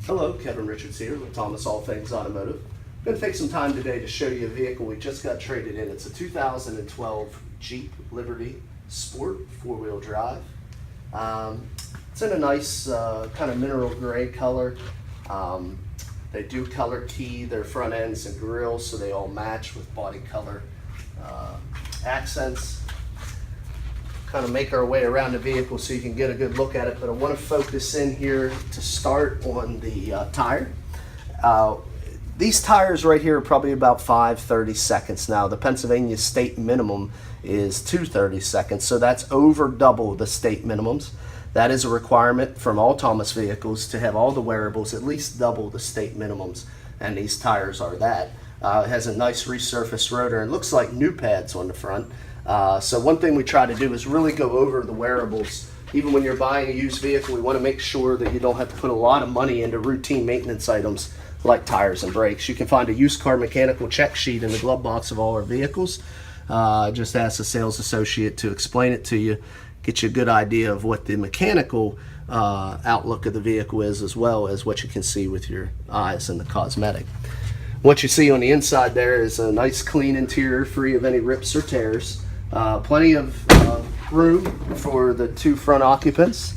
Hello, Kevin Richards here with Thomas All Things Automotive. I'm going to take some time today to show you a vehicle we just got traded in. It's a 2012 Jeep Liberty Sport 4-wheel drive. It's in a nice kind of mineral gray color. They do color key their front ends and grills so they all match with body color accents. Kind of make our way around the vehicle so you can get a good look at it, but I want to focus in here to start on the tire. These tires right here are probably about 530 seconds now. The Pennsylvania state minimum is 230 seconds, so that's over double the state minimums. That is a requirement from all Thomas vehicles to have all the wearables at least double the state minimums, and these tires are that. It has a nice resurfaced rotor and looks like new pads on the front. So one thing we try to do is really go over the wearables. Even when you're buying a used vehicle, we want to make sure that you don't have to put a lot of money into routine maintenance items like tires and brakes. You can find a used car mechanical check sheet in the glove box of all our vehicles. Just ask the sales associate to explain it to you, get you a good idea of what the mechanical outlook of the vehicle is, as well as what you can see with your eyes in the cosmetic. What you see on the inside there is a nice clean interior, free of any rips or tears. Plenty of room for the two front occupants.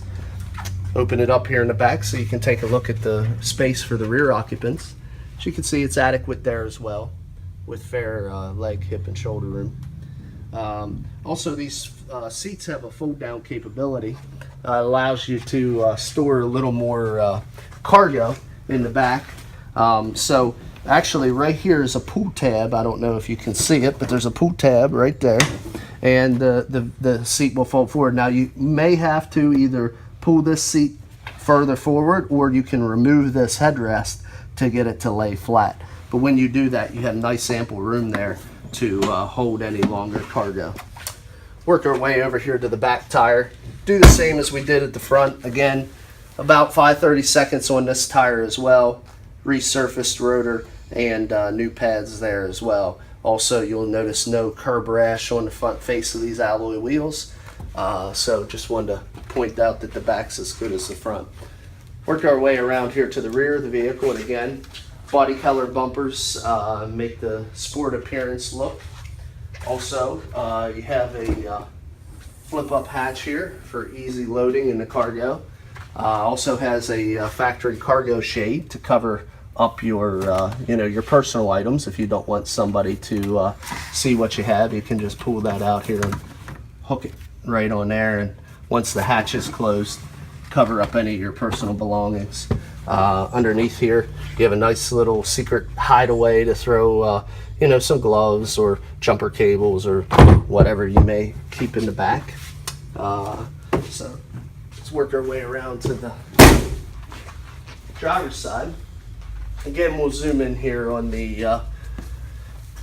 Open it up here in the back so you can take a look at the space for the rear occupants. As you can see, it's adequate there as well, with fair leg, hip, and shoulder room. Also, these seats have a fold down capability. It allows you to store a little more cargo in the back. So actually right here is a pull tab. I don't know if you can see it, but there's a pull tab right there, and the seat will fold forward. Now you may have to either pull this seat further forward, or you can remove this headrest to get it to lay flat. But when you do that, you have nice ample room there to hold any longer cargo. Work our way over here to the back tire. Do the same as we did at the front. Again, about 530 seconds on this tire as well. Resurfaced rotor and new pads there as well. Also, you'll notice no curb rash on the front face of these alloy wheels. So just wanted to point out that the back's as good as the front. Work our way around here to the rear of the vehicle, and again, body color bumpers make the sport appearance look. Also, you have a flip up hatch here for easy loading in the cargo. Also has a factory cargo shade to cover up your your personal items. If you don't want somebody to see what you have, you can just pull that out here and hook it right on there, and once the hatch is closed, cover up any of your personal belongings. Underneath here you have a nice little secret hideaway to throw some gloves or jumper cables or whatever you may keep in the back. So let's work our way around to the driver's side. Again, we'll zoom in here on the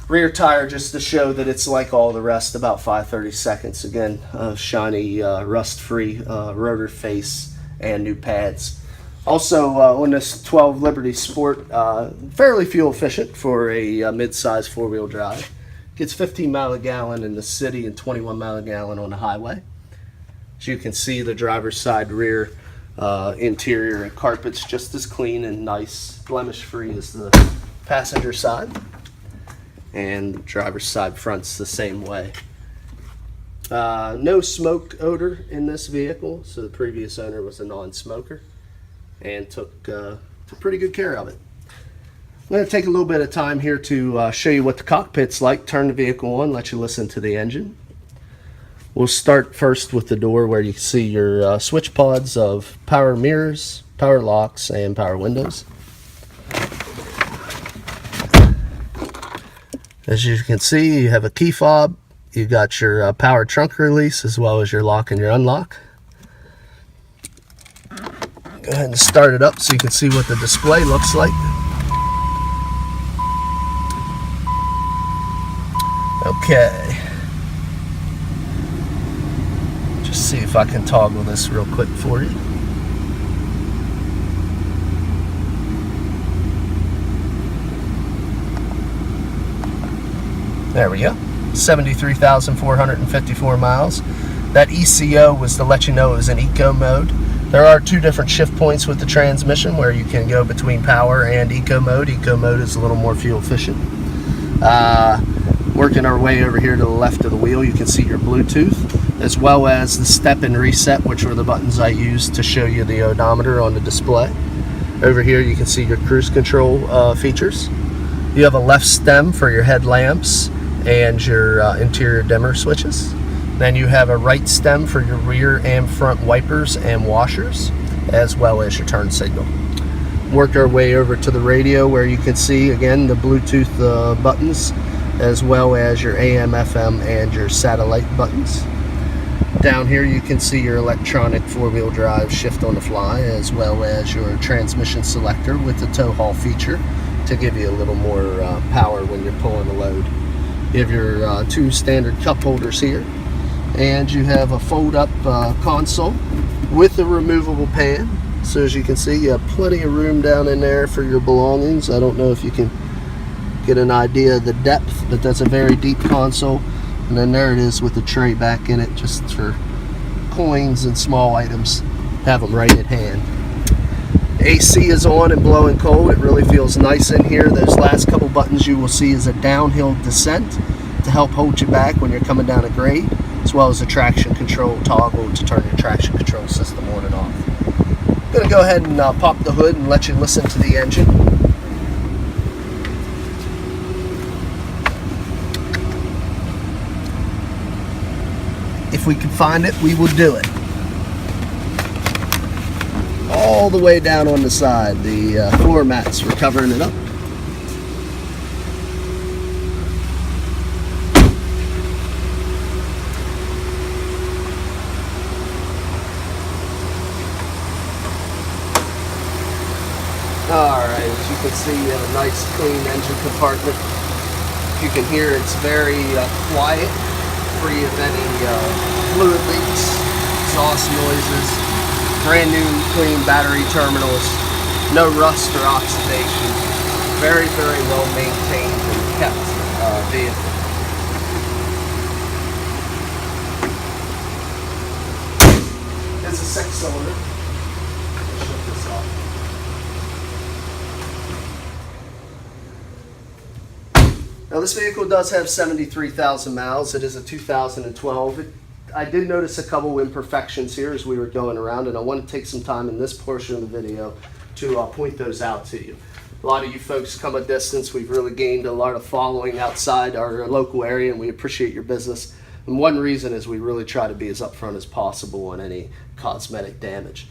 rear tire just to show that it's like all the rest, about 530 seconds. Again, shiny, rust-free rotor face and new pads. Also, on this 12 Liberty Sport, fairly fuel efficient for a mid-size 4-wheel drive. Gets 15 miles a gallon in the city and 21 miles a gallon on the highway. As you can see, the driver's side rear interior and carpet's just as clean and nice, blemish-free as the passenger side. And the driver's side front's the same way. No smoke odor in this vehicle, so the previous owner was a non-smoker and took pretty good care of it. I'm going to take a little bit of time here to show you what the cockpit's like. Turn the vehicle on, let you listen to the engine. We'll start first with the door where you can see your switch pods of power mirrors, power locks, and power windows. As you can see, you have a key fob. You got your power trunk release as well as your lock and your unlock. Go ahead and start it up so you can see what the display looks like. Okay. Just see if I can toggle this real quick for you. There we go. 73,454 miles. That ECO was to let you know it was in eco mode. There are two different shift points with the transmission where you can go between power and eco mode. Eco mode is a little more fuel efficient. Working our way over here to the left of the wheel, you can see your Bluetooth, as well as the step and reset, which were the buttons I used to show you the odometer on the display. Over here you can see your cruise control features. You have a left stem for your headlamps and your interior dimmer switches. Then you have a right stem for your rear and front wipers and washers, as well as your turn signal. Work our way over to the radio where you can see again the Bluetooth buttons, as well as your AM, FM, and your satellite buttons. Down here you can see your electronic four-wheel drive shift on the fly, as well as your transmission selector with the tow haul feature to give you a little more power when you're pulling a load. You have your two standard cup holders here, and you have a fold-up console with a removable pan. So as you can see, you have plenty of room down in there for your belongings. I don't know if you can get an idea of the depth, but that's a very deep console. And then there it is with the tray back in it, just for coins and small items. Have them right at hand. AC is on and blowing cold. It really feels nice in here. Those last couple buttons you will see is a downhill descent to help hold you back when you're coming down a grade, as well as a traction control toggle to turn your traction control system on and off. I'm going to go ahead and pop the hood and let you listen to the engine. If we can find it, we will do it. All the way down on the side, the floor mats were covering it up. Alright, as you can see, you have a nice clean engine compartment. You can hear it's very quiet, free of any fluid leaks, exhaust noises, brand new clean battery terminals, no rust or oxidation, very, very well maintained and kept vehicle. It's a 6-cylinder. Shut this off. Now this vehicle does have 73,000 miles. It is a 2012. I did notice a couple imperfections here as we were going around, and I want to take some time in this portion of the video to point those out to you. A lot of you folks come a distance. We've really gained a lot of following outside our local area, and we appreciate your business. And one reason is we really try to be as upfront as possible on any cosmetic damage.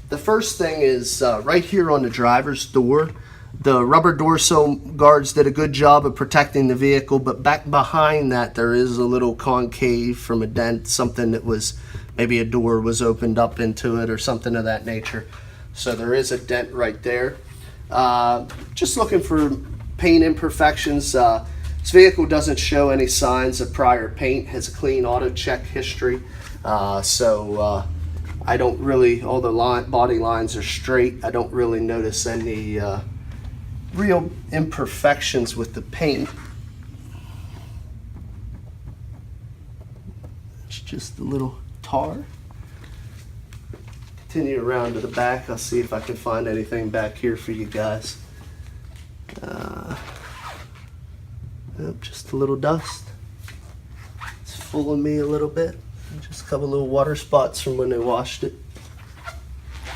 The first thing is right here on the driver's door. The rubber door sill guards did a good job of protecting the vehicle, but back behind that there is a little concave from a dent, something that was, maybe a door was opened up into it or something of that nature. So there is a dent right there. Just looking for paint imperfections. This vehicle doesn't show any signs of prior paint, has a clean auto check history. I don't really, all the body lines are straight. I don't really notice any real imperfections with the paint. It's just a little tar. Continue around to the back. I'll see if I can find anything back here for you guys. Nope, just a little dust. It's fooling me a little bit. Just a couple little water spots from when they washed it.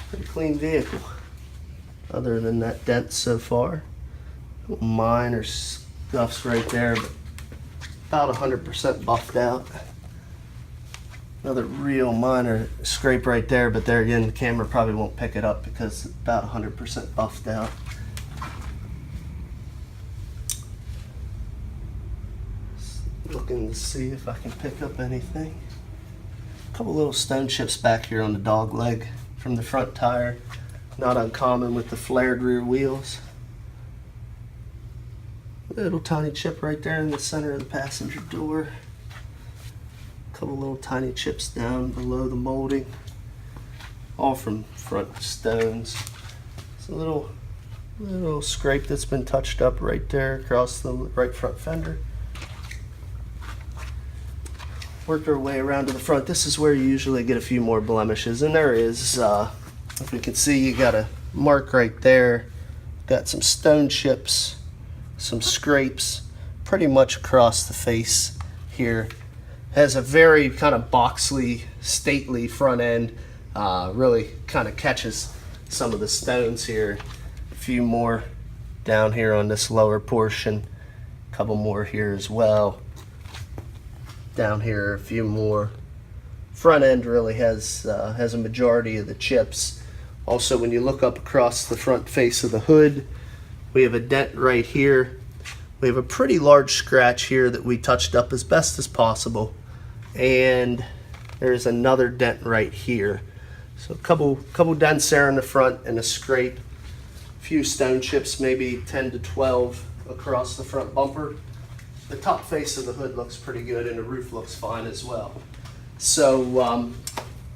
Pretty clean vehicle. Other than that dent so far. Minor scuffs right there, but about 100% buffed out. Another real minor scrape right there, but there again, the camera probably won't pick it up because it's about 100% buffed out. Just looking to see if I can pick up anything. A couple little stone chips back here on the dog leg from the front tire. Not uncommon with the flared rear wheels. Little tiny chip right there in the center of the passenger door. A couple little tiny chips down below the molding. All from front stones. It's a little scrape that's been touched up right there across the right front fender. Work our way around to the front. This is where you usually get a few more blemishes, and there is If we can see, you got a mark right there. Got some stone chips, some scrapes, pretty much across the face here. Has a very kind of boxy, stately front end. Really kind of catches some of the stones here. A few more down here on this lower portion. A couple more here as well. Down here, a few more. Front end really has a majority of the chips. Also, when you look up across the front face of the hood, we have a dent right here. We have a pretty large scratch here that we touched up as best as possible. And there's another dent right here. So a couple dents there in the front and a scrape. A few stone chips, maybe 10 to 12 across the front bumper. The top face of the hood looks pretty good and the roof looks fine as well. So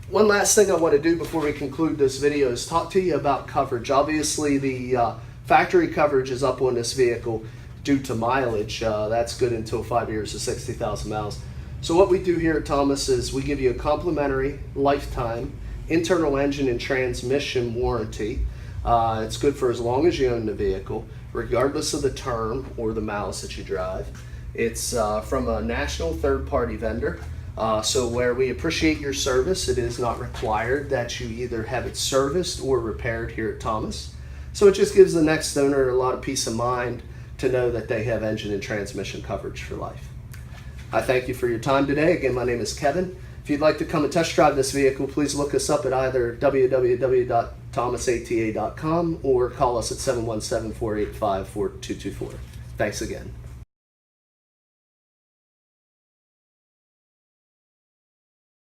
one last thing I want to do before we conclude this video is talk to you about coverage. Obviously the factory coverage is up on this vehicle due to mileage. That's good until 5 years to 60,000 miles. So what we do here at Thomas is we give you a complimentary lifetime internal engine and transmission warranty. It's good for as long as you own the vehicle, regardless of the term or the miles that you drive. It's from a national third-party vendor. So where we appreciate your service, it is not required that you either have it serviced or repaired here at Thomas. So it just gives the next owner a lot of peace of mind to know that they have engine and transmission coverage for life. I thank you for your time today. Again, my name is Kevin. If you'd like to come and test drive this vehicle, please look us up at either www.thomasata.com or call us at 717-485-4224. Thanks again.